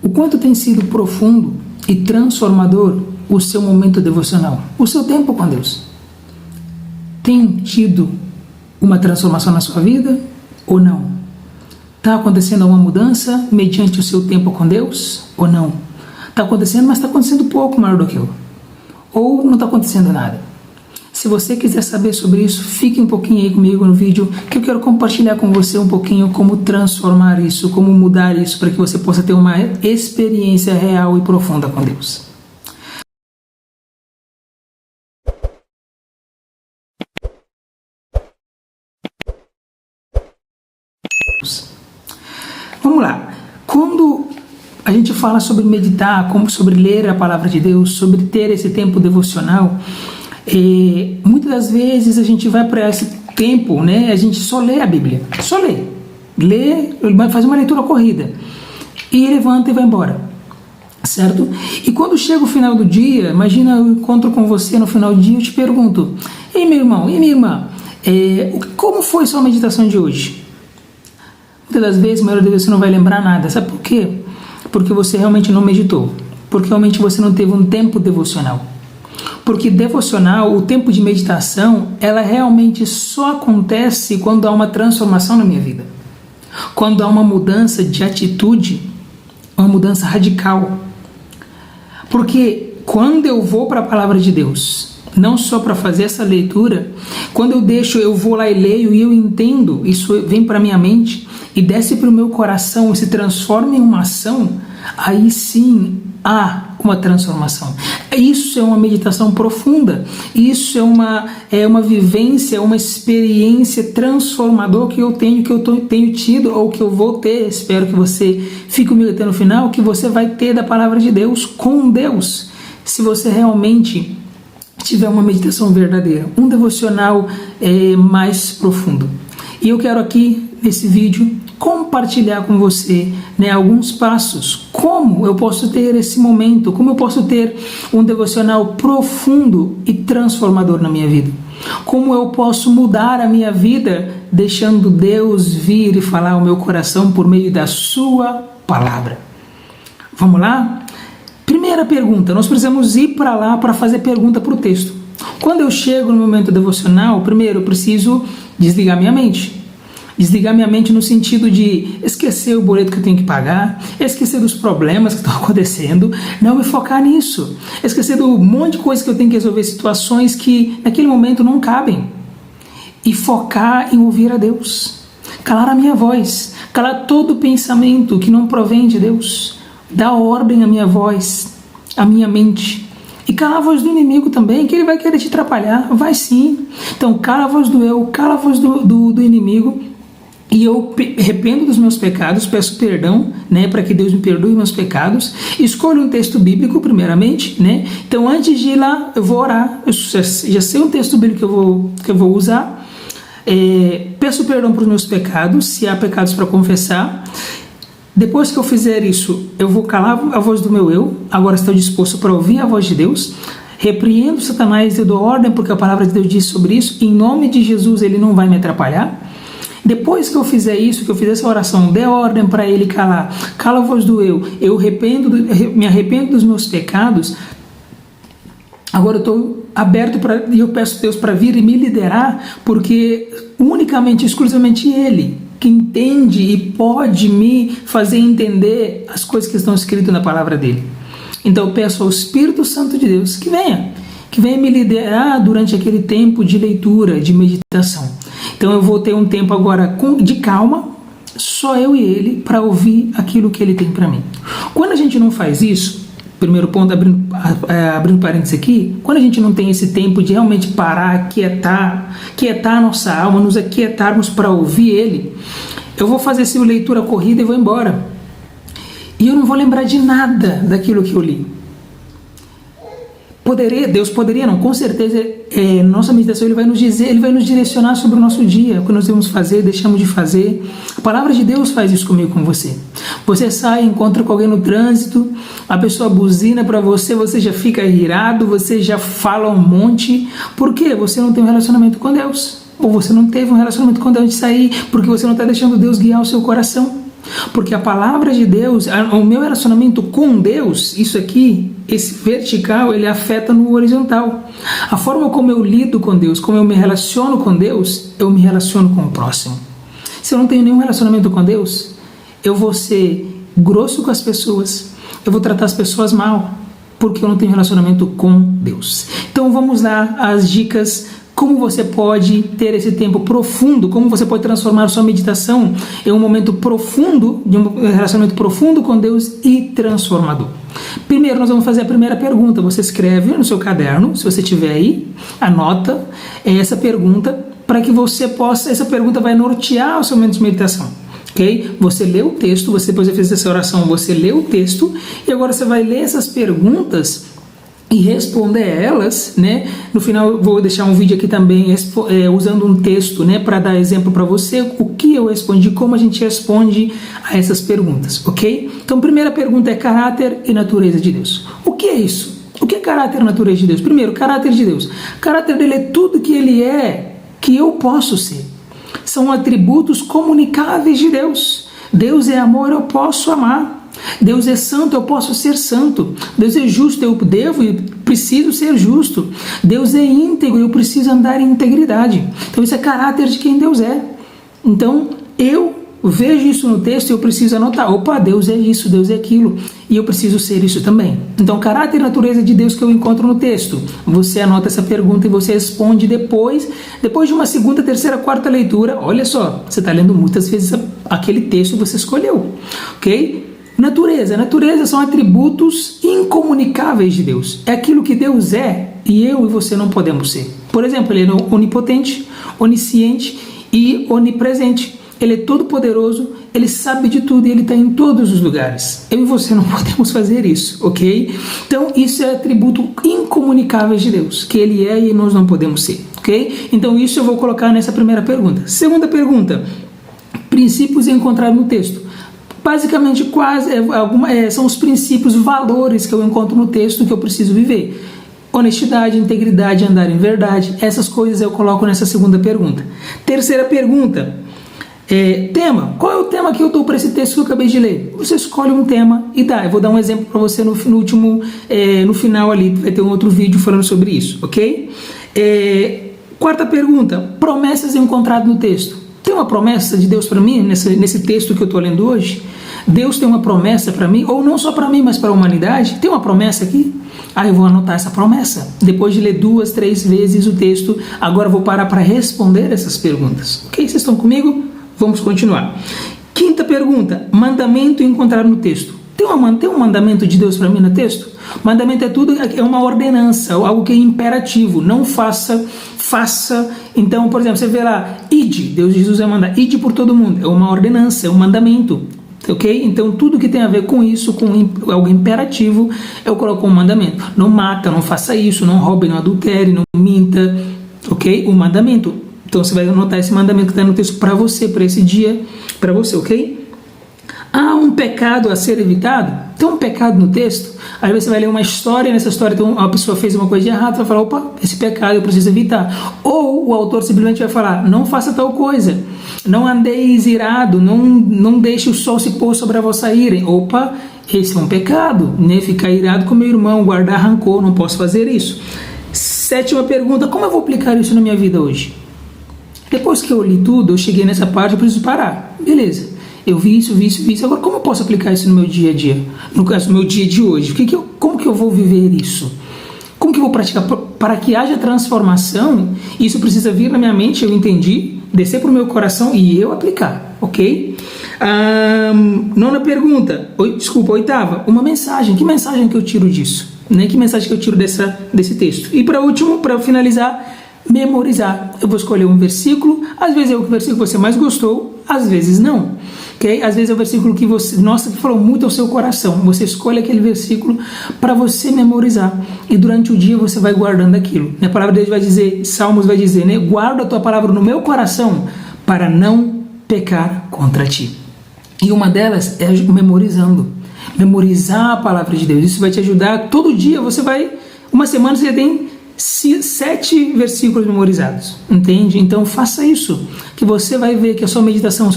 O quanto tem sido profundo e transformador o seu momento devocional, o seu tempo com Deus? Tem tido uma transformação na sua vida ou não? Está acontecendo alguma mudança mediante o seu tempo com Deus ou não? Está acontecendo, mas está acontecendo pouco maior do que eu. Ou não está acontecendo nada. Se você quiser saber sobre isso, fique um pouquinho aí comigo no vídeo, que eu quero compartilhar com você um pouquinho como transformar isso, como mudar isso, para que você possa ter uma experiência real e profunda com Deus. Vamos lá. Quando a gente fala sobre meditar, como sobre ler a palavra de Deus, sobre ter esse tempo devocional, muitas das vezes a gente vai para esse tempo, né? A gente só lê a Bíblia, só lê, faz uma leitura corrida e levanta e vai embora, certo? E quando chega o final do dia, imagina eu encontro com você no final do dia, eu te pergunto: ei meu irmão, e minha irmã, como foi sua meditação de hoje? Muitas das vezes, a maioria das vezes, você não vai lembrar nada. Sabe por quê? Porque você realmente não meditou. Porque realmente você não teve um tempo devocional. Porque devocional, o tempo de meditação, ela realmente só acontece quando há uma transformação na minha vida. Quando há uma mudança de atitude, uma mudança radical. Porque quando eu vou para a palavra de Deus, não só para fazer essa leitura, quando eu vou lá e leio e eu entendo, isso vem para minha mente e desce para o meu coração e se transforma em uma ação, aí sim há uma transformação. Isso é uma meditação profunda, isso é uma vivência, uma experiência transformadora que eu tenho tido ou que eu vou ter. Espero que você fique comigo até no final, que você vai ter da palavra de Deus com Deus, se você realmente tiver uma meditação verdadeira, um devocional mais profundo. E eu quero aqui, nesse vídeo, compartilhar com você, alguns passos, como eu posso ter esse momento, como eu posso ter um devocional profundo e transformador na minha vida. Como eu posso mudar a minha vida, deixando Deus vir e falar ao meu coração por meio da sua palavra. Vamos lá? Primeira pergunta, nós precisamos ir para lá para fazer pergunta para o texto. Quando eu chego no momento devocional, primeiro eu preciso desligar minha mente. Desligar minha mente no sentido de esquecer o boleto que eu tenho que pagar, esquecer dos problemas que estão acontecendo, não me focar nisso. Esquecer do monte de coisa que eu tenho que resolver, situações que naquele momento não cabem. E focar em ouvir a Deus. Calar a minha voz, calar todo pensamento que não provém de Deus. Dar ordem à minha voz, à minha mente. E cala a voz do inimigo também, que ele vai querer te atrapalhar. Vai sim. Então cala a voz do eu, cala a voz do inimigo. E eu arrependo dos meus pecados, peço perdão, para que Deus me perdoe meus pecados. Escolho um texto bíblico, primeiramente, Então, antes de ir lá, eu vou orar. Eu já sei um texto bíblico que eu vou usar. Peço perdão para os meus pecados, se há pecados para confessar. Depois que eu fizer isso, eu vou calar a voz do meu eu. Agora estou disposto para ouvir a voz de Deus. Repreendo Satanás e dou ordem, porque a palavra de Deus diz sobre isso. Em nome de Jesus, ele não vai me atrapalhar. Depois que eu fizer isso, que eu fizer essa oração, dê ordem para ele calar, cala a voz do eu me arrependo dos meus pecados, agora eu estou aberto e eu peço a Deus para vir e me liderar, porque unicamente, exclusivamente Ele que entende e pode me fazer entender as coisas que estão escritas na palavra dele. Então eu peço ao Espírito Santo de Deus que venha me liderar durante aquele tempo de leitura, de meditação. Então eu vou ter um tempo agora de calma, só eu e ele, para ouvir aquilo que ele tem para mim. Quando a gente não faz isso, primeiro ponto, abrindo parênteses aqui, quando a gente não tem esse tempo de realmente parar, quietar a nossa alma, nos aquietarmos para ouvir ele, eu vou fazer essa leitura corrida e vou embora. E eu não vou lembrar de nada daquilo que eu li. Deus poderia, não, com certeza, nossa meditação ele vai nos dizer, ele vai nos direcionar sobre o nosso dia, o que nós devemos fazer, deixamos de fazer. A palavra de Deus faz isso comigo, com você. Você sai, encontra com alguém no trânsito, a pessoa buzina para você, você já fica irado, você já fala um monte. Por quê? Você não tem um relacionamento com Deus. Ou você não teve um relacionamento com Deus de sair, porque você não está deixando Deus guiar o seu coração. Porque a palavra de Deus, o meu relacionamento com Deus, isso aqui, esse vertical, ele afeta no horizontal. A forma como eu lido com Deus, como eu me relaciono com Deus, eu me relaciono com o próximo. Se eu não tenho nenhum relacionamento com Deus, eu vou ser grosso com as pessoas, eu vou tratar as pessoas mal, porque eu não tenho relacionamento com Deus. Então vamos lá as dicas, como você pode ter esse tempo profundo, como você pode transformar sua meditação em um momento profundo, de um relacionamento profundo com Deus e transformador. Primeiro nós vamos fazer a primeira pergunta, você escreve no seu caderno, se você tiver aí, anota essa pergunta, para que você possa, essa pergunta vai nortear o seu momento de meditação. Ok? Você lê o texto, você depois de fazer essa oração, você lê o texto e agora você vai ler essas perguntas e responder elas, né? No final vou deixar um vídeo aqui também usando um texto, né, para dar exemplo para você o que eu respondi, como a gente responde a essas perguntas, ok? Então, primeira pergunta é caráter e natureza de Deus. O que é isso? O que é caráter e natureza de Deus? Primeiro, caráter de Deus. O caráter dele é tudo que ele é, que eu posso ser. São atributos comunicáveis de Deus. Deus é amor, eu posso amar. Deus é santo, eu posso ser santo. Deus é justo, eu devo e preciso ser justo. Deus é íntegro, eu preciso andar em integridade. Então isso é caráter de quem Deus é. Então eu vejo isso no texto e eu preciso anotar. Opa, Deus é isso, Deus é aquilo. E eu preciso ser isso também. Então caráter e natureza de Deus que eu encontro no texto. Você anota essa pergunta e você responde depois de uma segunda, terceira, quarta leitura. Olha só, você está lendo muitas vezes aquele texto que você escolheu. Ok? Natureza são atributos incomunicáveis de Deus. É aquilo que Deus é e eu e você não podemos ser. Por exemplo, ele é onipotente, onisciente e onipresente. Ele é todo poderoso, ele sabe de tudo e ele está em todos os lugares. Eu e você não podemos fazer isso, ok? Então isso é atributo incomunicável de Deus, que ele é e nós não podemos ser, ok? Então isso eu vou colocar nessa primeira pergunta. Segunda pergunta, princípios encontrados no texto. Basicamente, são os princípios, valores que eu encontro no texto que eu preciso viver. Honestidade, integridade, andar em verdade. Essas coisas eu coloco nessa segunda pergunta. Terceira pergunta. Tema. Qual é o tema que eu dou para esse texto que eu acabei de ler? Você escolhe um tema e eu vou dar um exemplo para você no final ali. Vai ter um outro vídeo falando sobre isso, ok? Quarta pergunta. Promessas encontradas no texto. Tem uma promessa de Deus para mim nesse texto que eu estou lendo hoje? Deus tem uma promessa para mim, ou não só para mim, mas para a humanidade? Tem uma promessa aqui? Eu vou anotar essa promessa. Depois de ler 2, 3 vezes o texto, agora eu vou parar para responder essas perguntas. Ok? Vocês estão comigo? Vamos continuar. Quinta pergunta, mandamento encontrado no texto. Tem um mandamento de Deus para mim no texto? Mandamento é uma ordenança, algo que é imperativo. Não faça, faça. Então, por exemplo, você vê lá, ide, Jesus vai mandar, ide por todo mundo. É uma ordenança, é um mandamento. Ok? Então, tudo que tem a ver com isso, com algo imperativo, eu coloco um mandamento. Não mata, não faça isso, não roube, não adultere, não minta. Ok? Um mandamento. Então, você vai anotar esse mandamento que está no texto para você, para esse dia, para você, ok? Há um pecado a ser evitado? Tem um pecado no texto? Aí você vai ler uma história, nessa história então, uma pessoa fez uma coisa de errado, você vai falar, opa, esse pecado eu preciso evitar. Ou o autor simplesmente vai falar, não faça tal coisa, não andeis irado, não deixe o sol se pôr sobre a vossa ira. Opa, esse é um pecado, né? Ficar irado com meu irmão, guardar rancor, não posso fazer isso. Sétima pergunta, como eu vou aplicar isso na minha vida hoje? Depois que eu li tudo, eu cheguei nessa parte, eu preciso parar. Beleza. Eu vi isso. Agora, como eu posso aplicar isso no meu dia a dia? No caso, no meu dia de hoje. Como que eu vou viver isso? Como que eu vou praticar? Para que haja transformação, isso precisa vir na minha mente, eu entendi, descer para o meu coração e eu aplicar, ok? Nona pergunta, oitava, uma mensagem. Que mensagem que eu tiro disso? Né? Que mensagem que eu tiro desse texto? E para último, para finalizar, memorizar. Eu vou escolher um versículo, às vezes é o versículo que você mais gostou, às vezes não, ok? Às vezes é o versículo que que falou muito ao seu coração. Você escolhe aquele versículo para você memorizar e durante o dia você vai guardando aquilo. A palavra de Deus vai dizer, Salmos vai dizer, né? Guarda a tua palavra no meu coração para não pecar contra ti. E uma delas é memorizando. Memorizar a palavra de Deus. Isso vai te ajudar. Todo dia uma semana você tem 7 versículos memorizados, entende? Então faça isso, que você vai ver que a sua meditação,